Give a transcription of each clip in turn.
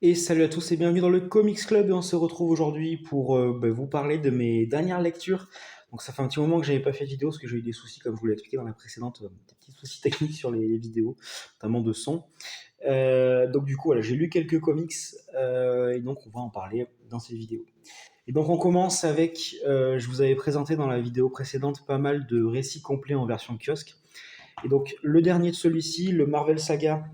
Et salut à tous et bienvenue dans le Comics Club et on se retrouve aujourd'hui pour vous parler de mes dernières lectures. Donc ça fait un petit moment que j'avais pas fait de vidéo parce que j'ai eu des soucis comme je vous l'ai expliqué dans la précédente, des petits soucis techniques sur les vidéos, notamment de son. Donc du coup voilà, j'ai lu quelques comics et donc on va en parler dans cette vidéo. Et donc on commence avec, je vous avais présenté dans la vidéo précédente pas mal de récits complets en version kiosque. Et donc le dernier de celui-ci, le Marvel Saga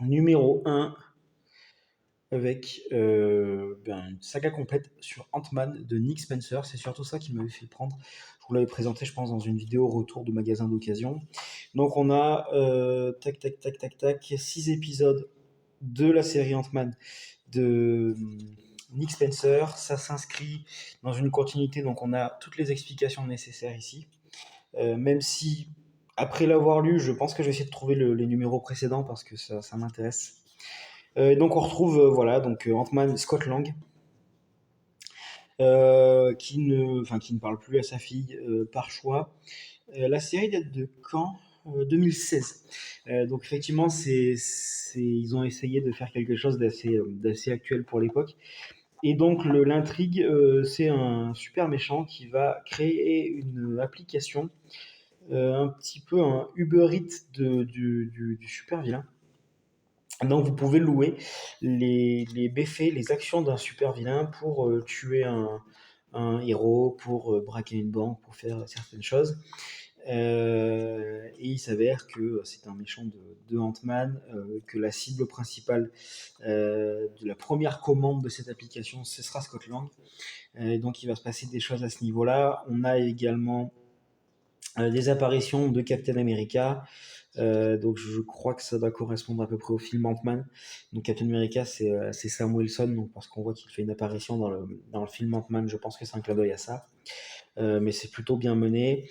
numéro 1, avec une saga complète sur Ant-Man de Nick Spencer. C'est surtout ça qui m'avait fait prendre. Je vous l'avais présenté, je pense, dans une vidéo retour de magasin d'occasion. Donc on a tac tac tac tac tac 6 épisodes de la série Ant-Man de Nick Spencer. Ça s'inscrit dans une continuité, donc on a toutes les explications nécessaires ici. Même si après l'avoir lu, je pense que je vais essayer de trouver les numéros précédents parce que ça m'intéresse. Donc on retrouve Ant-Man Scott Lang, qui ne parle plus à sa fille par choix. La série date de quand 2016. Donc effectivement, ils ont essayé de faire quelque chose d'assez actuel pour l'époque. Et donc l'intrigue, c'est un super méchant qui va créer une application, un petit peu un Uber Eats du super vilain. Donc vous pouvez louer les méfaits, les actions d'un super vilain pour tuer un héros, pour braquer une banque, pour faire certaines choses. Et il s'avère que c'est un méchant de Ant-Man, que la cible principale de la première commande de cette application, ce sera Scott Lang. Donc il va se passer des choses à ce niveau-là. On a également des apparitions de Captain America. Donc je crois que ça doit correspondre à peu près au film Ant-Man. Donc Captain America, c'est Sam Wilson, donc parce qu'on voit qu'il fait une apparition dans le film Ant-Man, je pense que c'est un clin d'œil à ça. Mais c'est plutôt bien mené.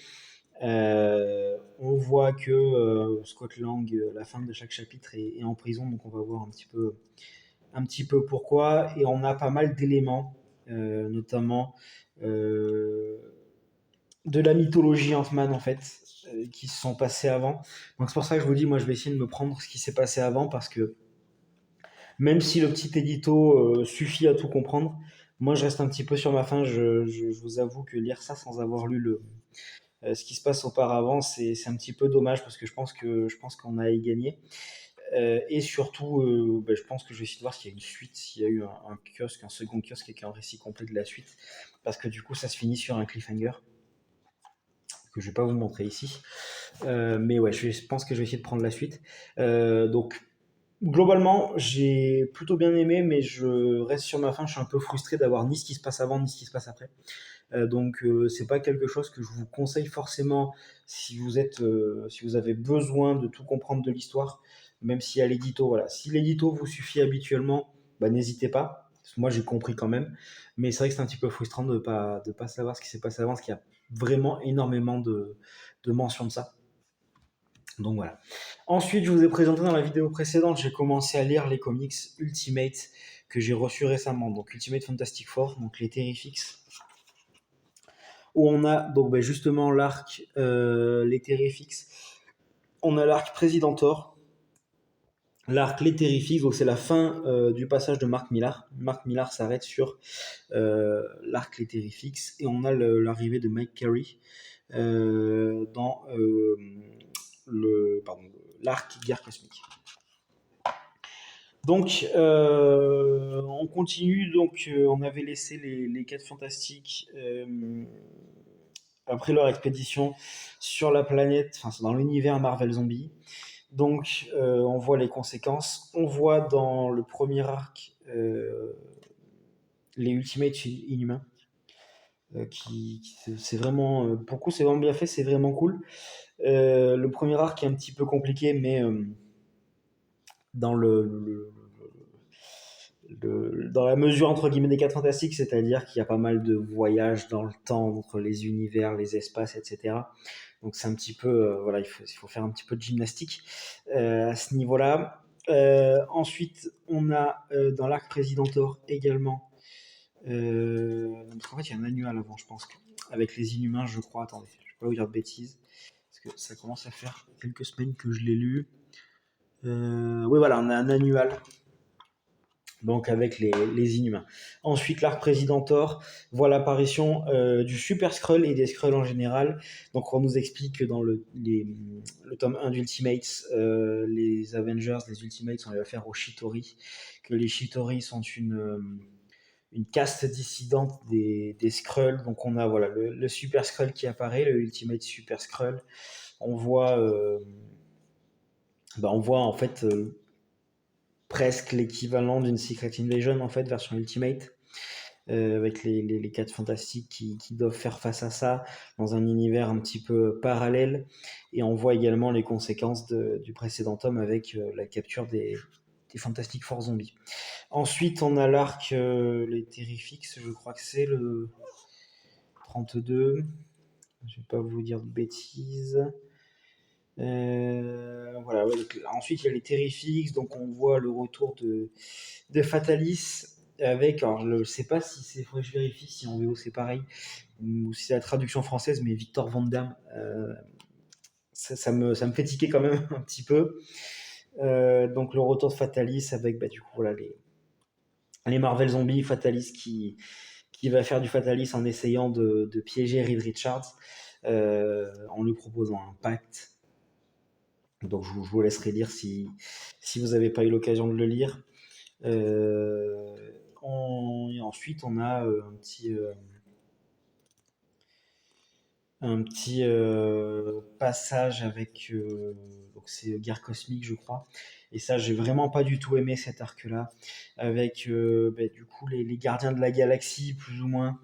On voit que Scott Lang, la fin de chaque chapitre, est en prison, donc on va voir un petit peu pourquoi. Et on a pas mal d'éléments, notamment euh, de la mythologie Ant-Man en fait, qui se sont passés avant. Donc c'est pour ça que je vous dis, moi je vais essayer de me prendre ce qui s'est passé avant parce que même si le petit édito suffit à tout comprendre, moi je reste un petit peu sur ma faim. Je vous avoue que lire ça sans avoir lu ce qui se passe auparavant, c'est un petit peu dommage parce que je pense qu'on a à y gagner. Et surtout, je pense que je vais essayer de voir s'il y a une suite, s'il y a eu un kiosque, un second kiosque avec un récit complet de la suite, parce que du coup ça se finit sur un cliffhanger que je vais pas vous montrer ici. Mais ouais, je pense que je vais essayer de prendre la suite. Donc, globalement, j'ai plutôt bien aimé, mais je reste sur ma fin. Je suis un peu frustré d'avoir ni ce qui se passe avant, ni ce qui se passe après. C'est pas quelque chose que je vous conseille forcément si vous avez besoin de tout comprendre de l'histoire, même si à l'édito, voilà. Si l'édito vous suffit habituellement, bah, n'hésitez pas. Parce que moi, j'ai compris quand même. Mais c'est vrai que c'est un petit peu frustrant de pas savoir ce qui s'est passé avant, parce qu'il y a vraiment énormément de mentions de ça. Donc voilà. Ensuite, je vous ai présenté dans la vidéo précédente, j'ai commencé à lire les comics Ultimate que j'ai reçus récemment. Donc Ultimate Fantastic Four, donc les Terrifics, où on a donc justement l'arc les Terrifics. On a l'arc Présidentor, l'arc les Terrifics, donc c'est la fin du passage de Mark Millar. Mark Millar s'arrête sur l'arc les Terrifics et on a l'arrivée de Mike Carey dans l'arc Guerre Cosmique. Donc, on continue. Donc, on avait laissé les 4 fantastiques après leur expédition sur la planète, enfin, c'est dans l'univers Marvel Zombie. Donc, on voit les conséquences. On voit dans le premier arc les Ultimate Inhumains. C'est vraiment pour c'est vraiment bien fait, c'est vraiment cool. Le premier arc est un petit peu compliqué, mais dans dans la mesure entre guillemets des 4 fantastiques, c'est-à-dire qu'il y a pas mal de voyages dans le temps entre les univers, les espaces, etc. Donc c'est un petit peu, voilà, il faut faire un petit peu de gymnastique à ce niveau-là. Ensuite, on a dans l'arc Présidentor également, parce qu'en fait il y a un annual avant, je pense, avec les Inhumains, je crois. Attendez, je vais pas vous dire de bêtises, parce que ça commence à faire quelques semaines que je l'ai lu. Oui, voilà, on a un annual donc avec les Inhumains. Ensuite, l'arc Présidentor voit l'apparition du Super Skrull et des Skrulls en général. Donc on nous explique que dans le tome 1 d'Ultimates, les Avengers, les Ultimates, on les va faire aux Chitauri, que les Chitauri sont une caste dissidente des Skrulls. Donc on a voilà, le Super Skrull qui apparaît, le Ultimate Super Skrull. On voit en fait presque l'équivalent d'une Secret Invasion en fait version Ultimate, avec les 4 fantastiques qui doivent faire face à ça dans un univers un petit peu parallèle. Et on voit également les conséquences du précédent tome avec la capture des Fantastic Four zombies. Ensuite, on a l'arc les Terrifix, je crois que c'est le 32. Je vais pas vous dire de bêtises. Voilà, ouais, ensuite il y a les Terrifix, donc on voit le retour de Fatalis avec, alors je ne sais pas si c'est, faudrait que je vérifie si en VO c'est pareil ou si c'est la traduction française, mais Victor Van Damme, ça me fait tiquer quand même un petit peu. Donc le retour de Fatalis avec du coup voilà les Marvel Zombies, Fatalis qui va faire du Fatalis en essayant de piéger Reed Richards en lui proposant un pacte. Donc je vous laisserai lire si vous n'avez pas eu l'occasion de le lire. Et ensuite on a un petit passage avec donc c'est Guerre Cosmique je crois, et ça j'ai vraiment pas du tout aimé cet arc là avec du coup les Gardiens de la Galaxie plus ou moins,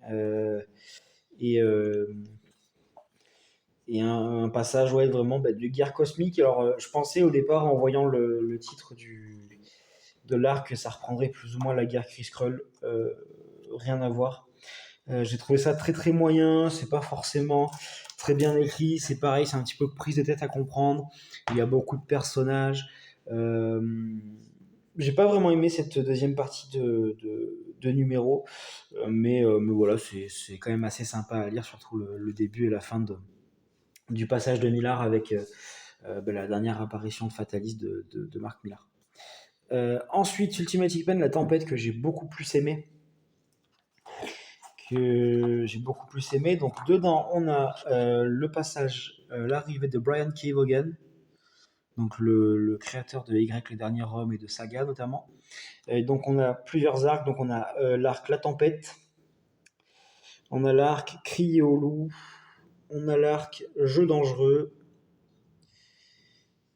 euh, et un passage ouais vraiment de Guerre Cosmique. Alors je pensais au départ en voyant le titre de l'arc que ça reprendrait plus ou moins la guerre Kree-Skrull, rien à voir. J'ai trouvé ça très très moyen, c'est pas forcément très bien écrit, c'est pareil, c'est un petit peu prise de tête à comprendre, il y a beaucoup de personnages. J'ai pas vraiment aimé cette deuxième partie de numéro, mais voilà, c'est quand même assez sympa à lire, surtout le début et la fin du passage de Millar avec la dernière apparition de Fatalis de Mark Millar. Ensuite, Ultimate X-Men, la tempête que j'ai beaucoup plus aimé. Donc dedans, on a le passage, l'arrivée de Brian K. Vaughan, donc le créateur de Y, le dernier homme et de Saga notamment. Et donc on a plusieurs arcs. Donc on a l'arc La Tempête, on a l'arc Crier au loup, on a l'arc Jeu dangereux,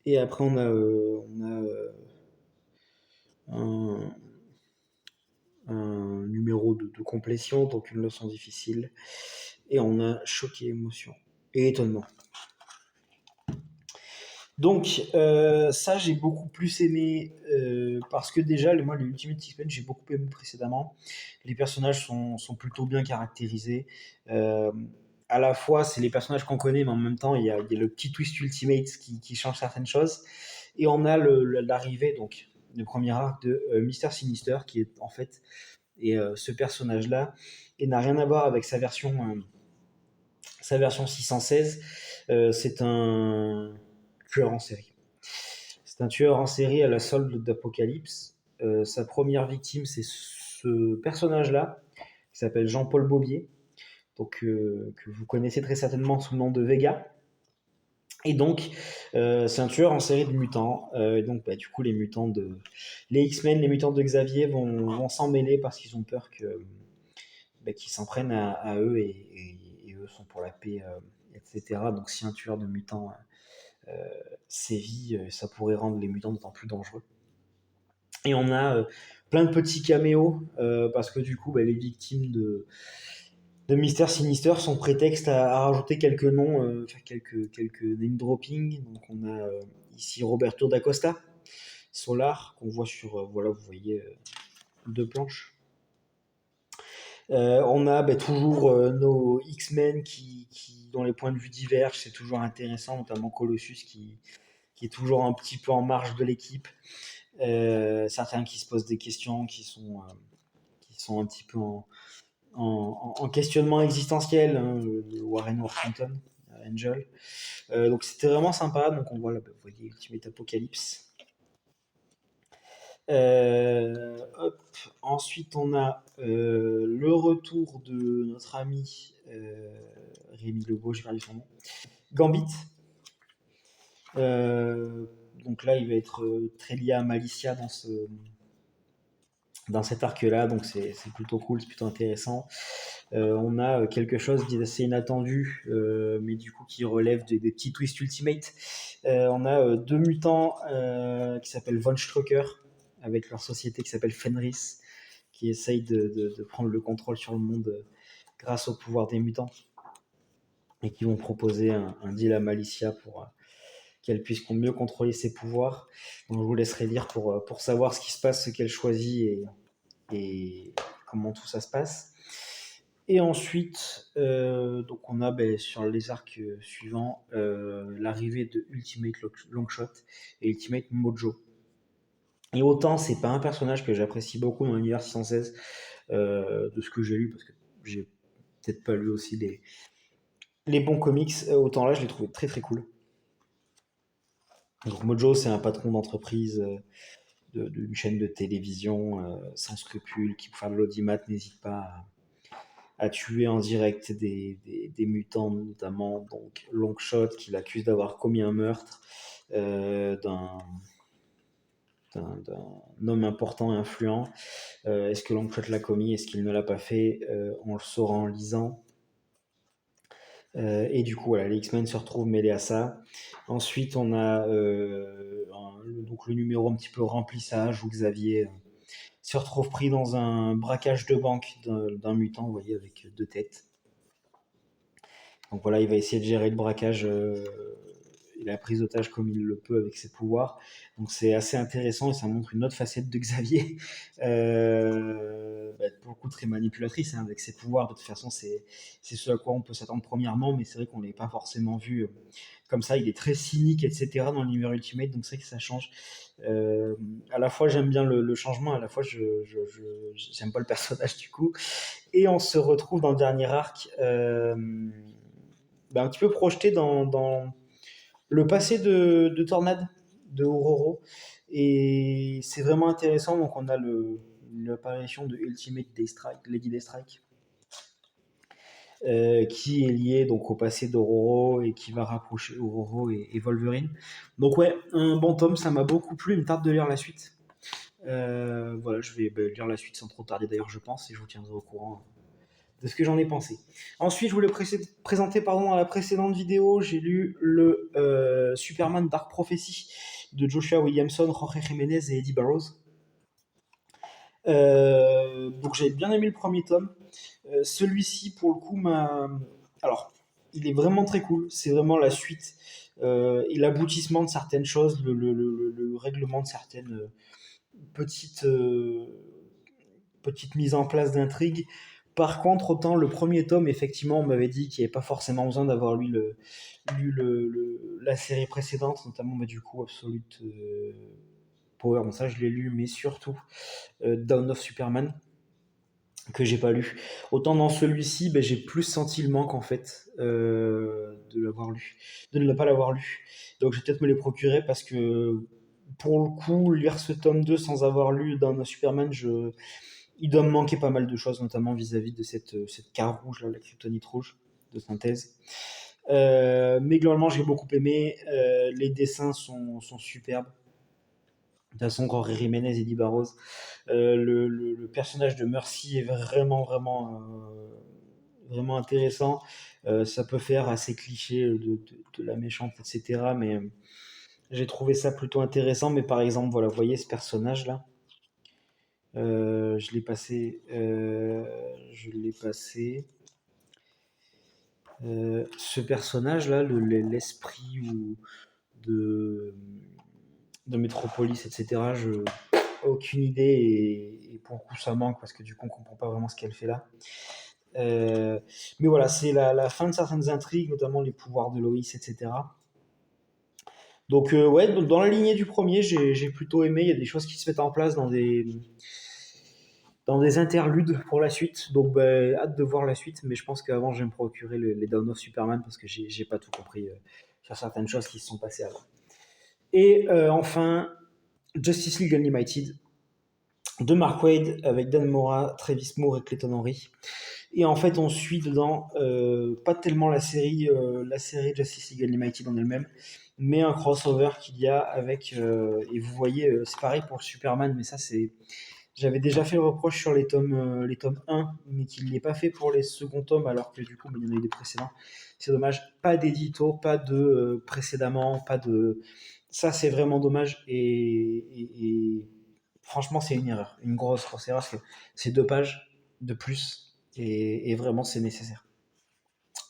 et après on a un numéro de complétion, donc une leçon difficile, et on a choc et émotion et étonnement. Donc ça j'ai beaucoup plus aimé parce que déjà moi les Ultimate X-Men j'ai beaucoup aimé précédemment. Les personnages sont plutôt bien caractérisés. À la fois c'est les personnages qu'on connaît, mais en même temps il y a le petit twist Ultimate qui change certaines choses. Et on a l'arrivée, donc le premier arc de Mister Sinister, qui est en fait ce personnage là, et n'a rien à voir avec sa version 616. C'est un tueur en série. C'est un tueur en série à la solde d'Apocalypse. Sa première victime, c'est ce personnage-là, qui s'appelle Jean-Paul Bobier, donc, que vous connaissez très certainement sous le nom de Vega. Et donc, c'est un tueur en série de mutants. Et donc, du coup, les X-Men, les mutants de Xavier vont s'en mêler parce qu'ils ont peur qu'ils s'en prennent à eux, et eux sont pour la paix, etc. Donc, si un tueur de mutants sévit, ça pourrait rendre les mutants d'autant plus dangereux. Et on a plein de petits caméos parce que du coup, les victimes de Mister Sinister sont prétexte à rajouter quelques noms, quelques name dropping. Donc on a ici Roberto da Costa, Solar, qu'on voit sur, voilà, vous voyez, deux planches. On a toujours nos X-Men dont les points de vue divergent, c'est toujours intéressant, notamment Colossus qui est toujours un petit peu en marge de l'équipe. Certains qui se posent des questions, qui sont un petit peu en questionnement existentiel, hein, le Warren Washington, Angel. Donc c'était vraiment sympa. Donc on voit là, vous voyez Ultimate Apocalypse. Hop. Ensuite, on a le retour de notre ami Rémi Lebeau, j'ai perdu son nom. Gambit. Euh, donc là, il va être très lié à Malicia dans cet arc-là, donc c'est plutôt cool, c'est plutôt intéressant. On a quelque chose d'assez inattendu, mais du coup qui relève des petits twists ultimate. On a deux mutants qui s'appellent Von Strucker, avec leur société qui s'appelle Fenris, qui essaye de prendre le contrôle sur le monde grâce au pouvoir des mutants, et qui vont proposer un deal à Malicia pour qu'elle puisse mieux contrôler ses pouvoirs. Donc je vous laisserai lire pour savoir ce qui se passe, ce qu'elle choisit et comment tout ça se passe. Et ensuite, donc on a sur les arcs suivants l'arrivée de Ultimate Longshot et Ultimate Mojo. Et autant c'est pas un personnage que j'apprécie beaucoup dans l'univers 616 de ce que j'ai lu, parce que j'ai peut-être pas lu aussi les bons comics, autant là je l'ai trouvé très très cool. Donc Mojo, c'est un patron d'entreprise d'une chaîne de télévision sans scrupules qui, pour faire de l'audimat, n'hésite pas à tuer en direct des mutants, notamment donc Longshot, qui l'accuse d'avoir commis un meurtre d'un homme important et influent. Est-ce que Longshot l'a commis? Est-ce qu'il ne l'a pas fait? On le saura en lisant. Et du coup, voilà, les X-Men se retrouvent mêlés à ça. Ensuite, on a donc le numéro un petit peu remplissage où Xavier se retrouve pris dans un braquage de banque d'un mutant, vous voyez, avec deux têtes. Donc voilà, il va essayer de gérer le braquage et la prise d'otage comme il le peut avec ses pouvoirs. Donc c'est assez intéressant et ça montre une autre facette de Xavier, beaucoup très manipulatrice avec ses pouvoirs. De toute façon, c'est ce à quoi on peut s'attendre premièrement, mais c'est vrai qu'on ne l'avait pas forcément vu comme ça. Il est très cynique, etc. dans l'univers Ultimate, donc c'est vrai que ça change. À la fois j'aime bien le changement, à la fois j'aime pas le personnage du coup. Et on se retrouve dans le dernier arc, un petit peu projeté dans le passé de Tornade, de Ororo. Et c'est vraiment intéressant. Donc on a l'apparition de Ultimate Daystrike, Lady Daystrike, qui est lié donc au passé d'Ororo et qui va rapprocher Ororo et Wolverine. Donc ouais, un bon tome, ça m'a beaucoup plu. Il me tarde de lire la suite. Voilà, je vais lire la suite sans trop tarder d'ailleurs, je pense, et je vous tiendrai au courant de ce que j'en ai pensé. Ensuite, je voulais présenter dans la précédente vidéo, j'ai lu le Superman Dark Prophecy de Joshua Williamson, Jorge Jiménez et Eddie Barrows. Donc j'avais bien aimé le premier tome. Celui-ci, pour le coup, Alors, il est vraiment très cool. C'est vraiment la suite et l'aboutissement de certaines choses, le règlement de certaines petites mises en place d'intrigues. Par contre, autant le premier tome, effectivement, on m'avait dit qu'il n'y avait pas forcément besoin d'avoir lu la série précédente, notamment du coup Absolute Power. Bon, ça, je l'ai lu, mais surtout Dawn of Superman, que j'ai pas lu. Autant dans celui-ci, j'ai plus senti le manque en fait de l'avoir lu, de ne pas l'avoir lu. Donc je vais peut-être me les procurer parce que pour le coup, lire ce tome 2 sans avoir lu Dawn of Superman, il doit me manquer pas mal de choses, notamment vis-à-vis de cette carte rouge, là, la kryptonite rouge de synthèse. Mais globalement, j'ai beaucoup aimé. Les dessins sont superbes. De toute façon, Jorge Jiménez et Eddie Barrows, le personnage de Mercy est vraiment, vraiment, vraiment intéressant. Ça peut faire assez cliché de la méchante, etc. Mais j'ai trouvé ça plutôt intéressant. Mais par exemple, voilà, vous voyez ce personnage-là. Je l'ai passé. Ce personnage-là, l'esprit de Metropolis, etc. Je aucune idée et pour le coup ça manque parce que du coup on comprend pas vraiment ce qu'elle fait là. Mais voilà, c'est la fin de certaines intrigues, notamment les pouvoirs de Loïs, etc. Donc ouais, dans la lignée du premier, j'ai plutôt aimé. Il y a des choses qui se mettent en place dans des interludes pour la suite. Donc hâte de voir la suite, mais je pense qu'avant je vais me procurer les Dawn of Superman parce que j'ai pas tout compris sur certaines choses qui se sont passées avant. Et enfin, Justice League Unlimited. de Mark Waid avec Dan Mora, Travis Moore et Clayton Henry. Et en fait, on suit dedans pas tellement la série Justice League Unlimited en elle-même, mais un crossover qu'il y a avec. Et vous voyez, c'est pareil pour le Superman, mais ça, c'est. J'avais déjà fait le reproche sur les tomes 1, mais qu'il ne l'ait pas fait pour les seconds tomes, alors que du coup, il y en a eu des précédents. C'est dommage. Pas d'édito, pas de précédemment, pas de. Ça, c'est vraiment dommage. Et franchement, c'est une erreur. Une grosse erreur, parce que c'est 2 pages de plus. Et vraiment, c'est nécessaire.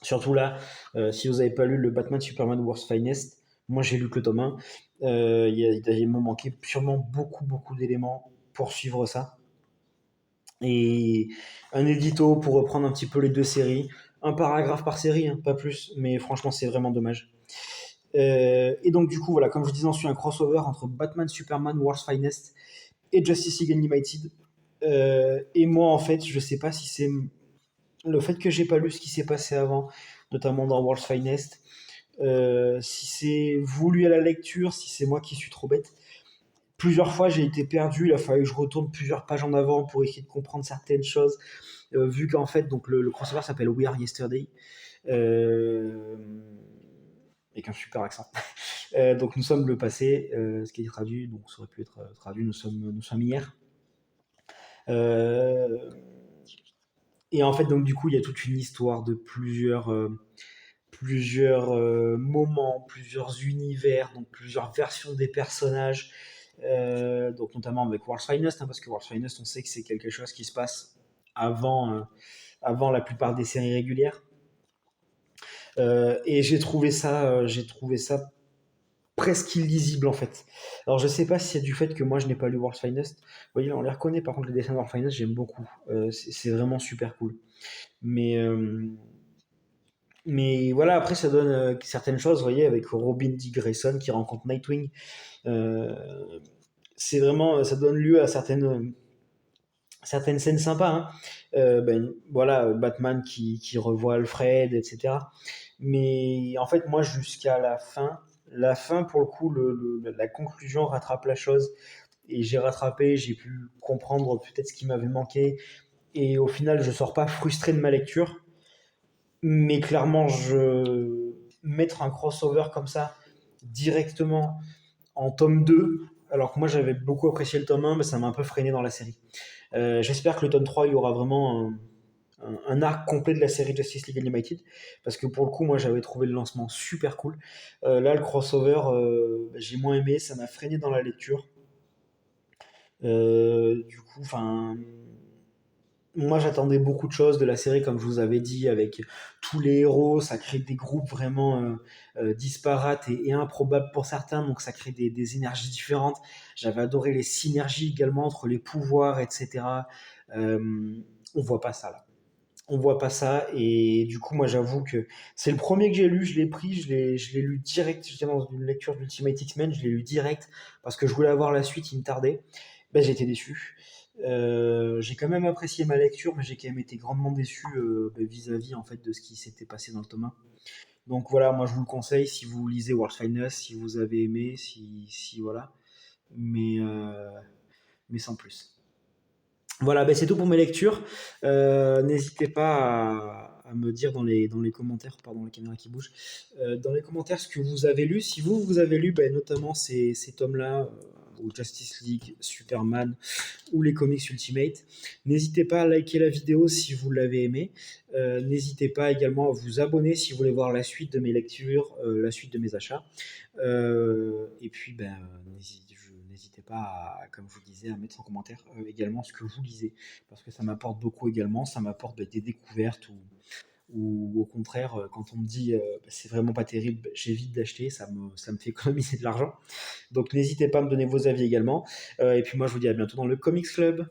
Surtout là, si vous n'avez pas lu le Batman Superman World's Finest, moi j'ai lu que le tome 1, il me manquait sûrement beaucoup d'éléments pour suivre ça. Et un édito pour reprendre un petit peu les 2 séries, un paragraphe par série, hein, pas plus, mais franchement c'est vraiment dommage. Et donc du coup, voilà, comme je disais, on suit un crossover entre Batman Superman World's Finest et Justice League Unlimited. Et moi en fait, je sais pas si c'est le fait que j'ai pas lu ce qui s'est passé avant, notamment dans World's Finest, si c'est voulu à la lecture, si c'est moi qui suis trop bête. Plusieurs fois, j'ai été perdu. Il a fallu que je retourne plusieurs pages en avant pour essayer de comprendre certaines choses. Vu qu'en fait, donc le crossover s'appelle We Are Yesterday. Euh, avec un super accent. Donc nous sommes le passé, ce qui est traduit, donc ça aurait pu être traduit, nous sommes hier. Euh, et en fait, donc du coup, il y a toute une histoire de plusieurs moments, plusieurs univers, donc plusieurs versions des personnages, donc notamment avec World's Finest, hein, parce que World's Finest, on sait que c'est quelque chose qui se passe avant la plupart des séries régulières. Et j'ai trouvé ça presque illisible en fait. Alors je sais pas si c'est du fait que moi je n'ai pas lu World's Finest. Vous voyez, on les reconnaît. Par contre, les dessins de World's Finest, j'aime beaucoup. C'est vraiment super cool. Mais mais voilà, après ça donne certaines choses, vous voyez, avec Robin D. Grayson qui rencontre Nightwing. Euh, c'est vraiment, ça donne lieu à certaines scènes sympas. Hein. Voilà, Batman qui revoit Alfred, etc. Mais en fait, moi, jusqu'à la fin, pour le coup, la conclusion rattrape la chose. Et j'ai rattrapé, j'ai pu comprendre peut-être ce qui m'avait manqué. Et au final, je sors pas frustré de ma lecture. Mais clairement, mettre un crossover comme ça directement en tome 2, alors que moi j'avais beaucoup apprécié le tome 1, mais ça m'a un peu freiné dans la série. J'espère que le tome 3, il y aura vraiment un arc complet de la série Justice League Unlimited, parce que pour le coup, moi j'avais trouvé le lancement super cool. Là, le crossover, j'ai moins aimé, ça m'a freiné dans la lecture. Du coup, enfin, moi j'attendais beaucoup de choses de la série, comme je vous avais dit, avec tous les héros, ça crée des groupes vraiment disparates et improbables pour certains, donc ça crée des énergies différentes. J'avais adoré les synergies également entre les pouvoirs, etc. On voit pas ça là. On voit pas ça, et du coup moi j'avoue que c'est le premier que j'ai lu, je l'ai pris, je l'ai lu direct, j'étais dans une lecture d'Ultimate X-Men, je l'ai lu direct parce que je voulais avoir la suite, il me tardait. Ben, j'ai été déçu. J'ai quand même apprécié ma lecture, mais j'ai quand même été grandement déçu vis-à-vis en fait de ce qui s'était passé dans le tome 1. Donc voilà, moi je vous le conseille si vous lisez World's Finest, si vous avez aimé, si voilà, mais, euh, mais sans plus. Voilà, ben c'est tout pour mes lectures. N'hésitez pas à me dire dans les commentaires, pardon, la caméra qui bouge, dans les commentaires ce que vous avez lu. Si vous avez lu ben, notamment ces tomes-là, ou Justice League, Superman, ou les comics Ultimate. N'hésitez pas à liker la vidéo si vous l'avez aimé. N'hésitez pas également à vous abonner si vous voulez voir la suite de mes lectures, la suite de mes achats. Et puis, n'hésitez pas, comme je vous disais, à mettre en commentaire également ce que vous lisez, parce que ça m'apporte beaucoup également, ça m'apporte des découvertes ou au contraire, quand on me dit c'est vraiment pas terrible, j'évite d'acheter, ça me fait économiser de l'argent. Donc n'hésitez pas à me donner vos avis également. Et puis moi je vous dis à bientôt dans le Comics Club.